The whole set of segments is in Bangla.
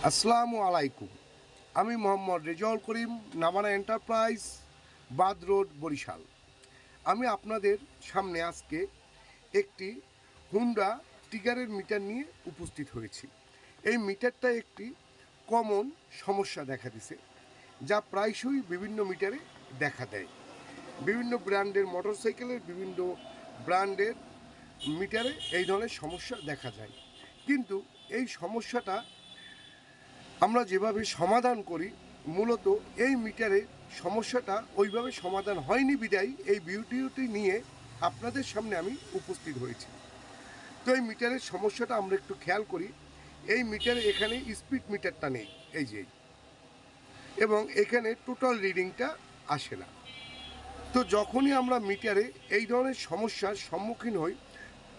আসসালামু আলাইকুম। আমি মোহাম্মদ রেজাউল করিম, নাবানা এন্টারপ্রাইজ, বাদ রোড, বরিশাল। আমি আপনাদের সামনে আজকে একটি হুন্ডা টিগারের মিটার নিয়ে উপস্থিত হয়েছি। এই মিটারটা একটি কমন সমস্যা দেখা দিছে, যা প্রায়শই বিভিন্ন মিটারে দেখা দেয়। বিভিন্ন ব্র্যান্ডের মোটরসাইকেলের বিভিন্ন ব্র্যান্ডের মিটারে এই ধরনের সমস্যা দেখা যায়। কিন্তু এই সমস্যাটা আমরা যেভাবে সমাধান করি, মূলত এই মিটারে সমস্যাটা ওইভাবে সমাধান হয়নি বিদায় এই ভিডিওটি নিয়ে আপনাদের সামনে আমি উপস্থিত হয়েছি। তো এই মিটারের সমস্যাটা আমরা একটু খেয়াল করি। এই মিটারে এখানে স্পিড মিটারটা নেই, এই যে, এবং এখানে টোটাল রিডিংটা আসে না। তো যখনই আমরা মিটারে এই ধরনের সমস্যার সম্মুখীন হই,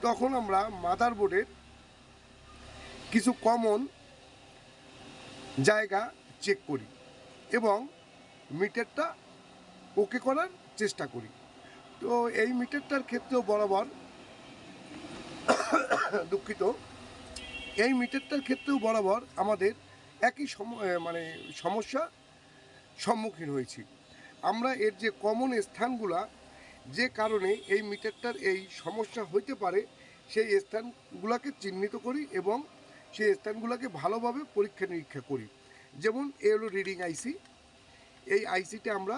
তখন আমরা মাদারবোর্ডের কিছু কমন জায়গা চেক করি এবং মিটারটা ওকে করার চেষ্টা করি। তো এই মিটারটার ক্ষেত্রেও বরাবর দুঃখিত, এই মিটারটার ক্ষেত্রেও বরাবর আমাদের একই সমস্যা সম্মুখীন হয়েছি। আমরা এর যে কমন স্থানগুলা, যে কারণে এই মিটারটার এই সমস্যা হইতে পারে, সেই স্থানগুলোকে চিহ্নিত করি এবং সেই স্থানগুলোকে ভালোভাবে পরীক্ষা নিরীক্ষা করি। যেমন এ হলো রিডিং আইসি। এই আইসিটা আমরা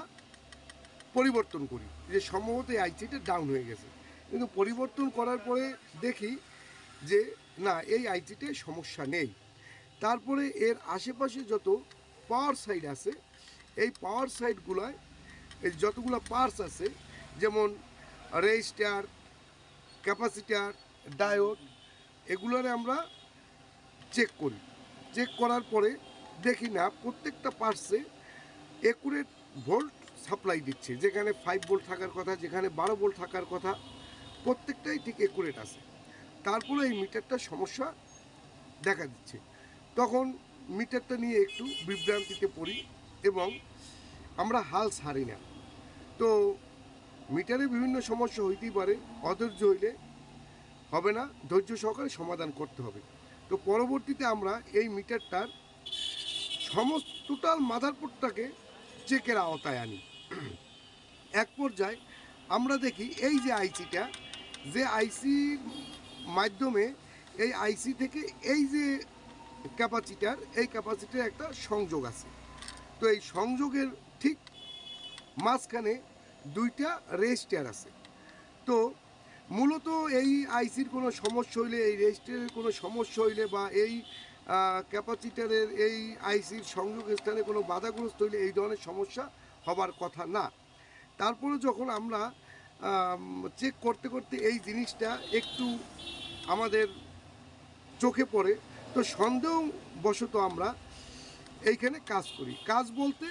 পরিবর্তন করি, যে সম্ভবত এই আইসিটা ডাউন হয়ে গেছে, কিন্তু পরিবর্তন করার পরে দেখি যে না, এই আইসিটায় সমস্যা নেই। তারপরে এর আশেপাশে যত পাওয়ার সাইড আছে, এই পাওয়ার সাইডগুলোয় এই যতগুলো পার্টস আছে, যেমন রেজিস্টার, ক্যাপাসিটার, ডায়োড, এগুলোরে আমরা চেক করি। চেক করার পরে দেখি না প্রত্যেকটা পার্টসে একুরেট ভোল্ট সাপ্লাই দিচ্ছে। যেখানে 5 ভোল্ট থাকার কথা, যেখানে 12 ভোল্ট থাকার কথা, প্রত্যেকটাই ঠিক একুরেট আছে। তারপরে এই মিটারটা সমস্যা দেখা দিচ্ছে। তখন মিটারটা নিয়ে একটু বিভ্রান্তিতে পড়ি এবং আমরা হাল ছাড়ি না। তো মিটারে বিভিন্ন সমস্যা হইতেই পারে, অধৈর্য হইলে হবে না, ধৈর্য সহকারে সমাধান করতে হবে। তো পরবর্তীতে আমরা এই মিটারটার সমস্ত টোটাল মাদারবোর্ডটাকে চেকের আওতায় আনি। এক পর্যায়ে আমরা দেখি এই যে আইসিটা, যে আইসির মাধ্যমে এই আইসি থেকে এই যে ক্যাপাসিটার, এই ক্যাপাসিটার একটা সংযোগ আছে। তো এই সংযোগের ঠিক মাঝখানে দুইটা রেজিস্টার আছে। তো মূলত এই আইসির কোনো সমস্যা হইলে, এই রেজিস্টারের কোনো সমস্যা হইলে, বা এই ক্যাপাসিটারের এই আইসির সংযোগ স্থানে কোনো বাধাগ্রস্ত হইলে এই ধরনের সমস্যা হবার কথা না। তারপরে যখন আমরা চেক করতে করতে এই জিনিসটা একটু আমাদের চোখে পড়ে, তো সন্দেহবশত আমরা এইখানে কাজ করি। কাজ বলতে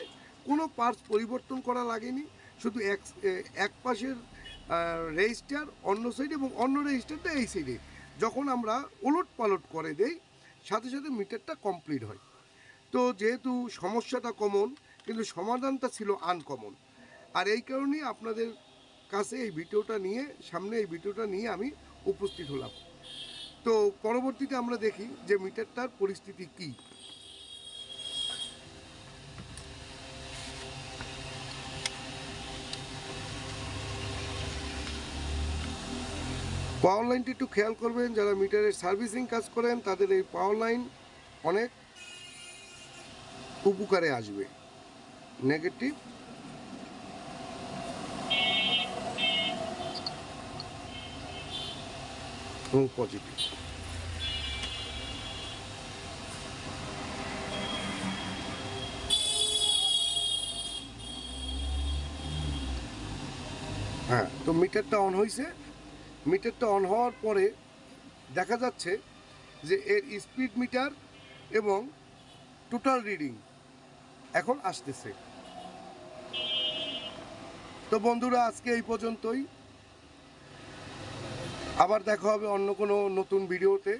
কোনো পার্টস পরিবর্তন করা লাগেনি, শুধু এক পাশের রেজিস্টার অন্য সাইডে এবং অন্য রেজিস্টারটা এই সাইডে যখন আমরা ওলট পালট করে দেই, সাথে সাথে মিটারটা কমপ্লিট হয়। তো যেহেতু সমস্যাটা কমন, কিন্তু সমাধানটা ছিল আনকমন, আর এই কারণেই আপনাদের কাছে এই ভিডিওটা নিয়ে, সামনে এই ভিডিওটা নিয়ে আমি উপস্থিত হলাম। তো পরবর্তীতে আমরা দেখি যে মিটারটার পরিস্থিতি কী। পাওয়ার লাইনটি একটু খেয়াল করবেন, যারা মিটারের সার্ভিসিং কাজ করেন তাদের এই পাওয়ার লাইন অনেক উপকারে আসবে। নেগেটিভ এবং পজিটিভ। হ্যাঁ, তো মিটারটা অন হয়েছে। মিটারটা অন হওয়ার পরে দেখা যাচ্ছে যে এর স্পিড মিটার এবং টোটাল রিডিং এখন আসতেছে। তো বন্ধুরা, আজকে এই পর্যন্তই। আবার দেখা হবে অন্য কোনো নতুন ভিডিওতে।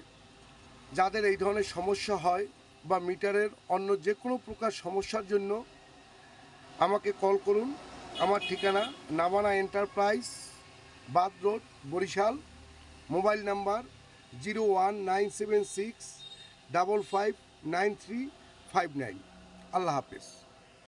যাদের এই ধরনের সমস্যা হয় বা মিটারের অন্য যে কোনো প্রকার সমস্যার জন্য আমাকে কল করুন। আমার ঠিকানা নাবানা এন্টারপ্রাইজ, বাদ রোড, বরিশাল। Mobile number 01976 5593 59। আল্লাহ হাফেজ।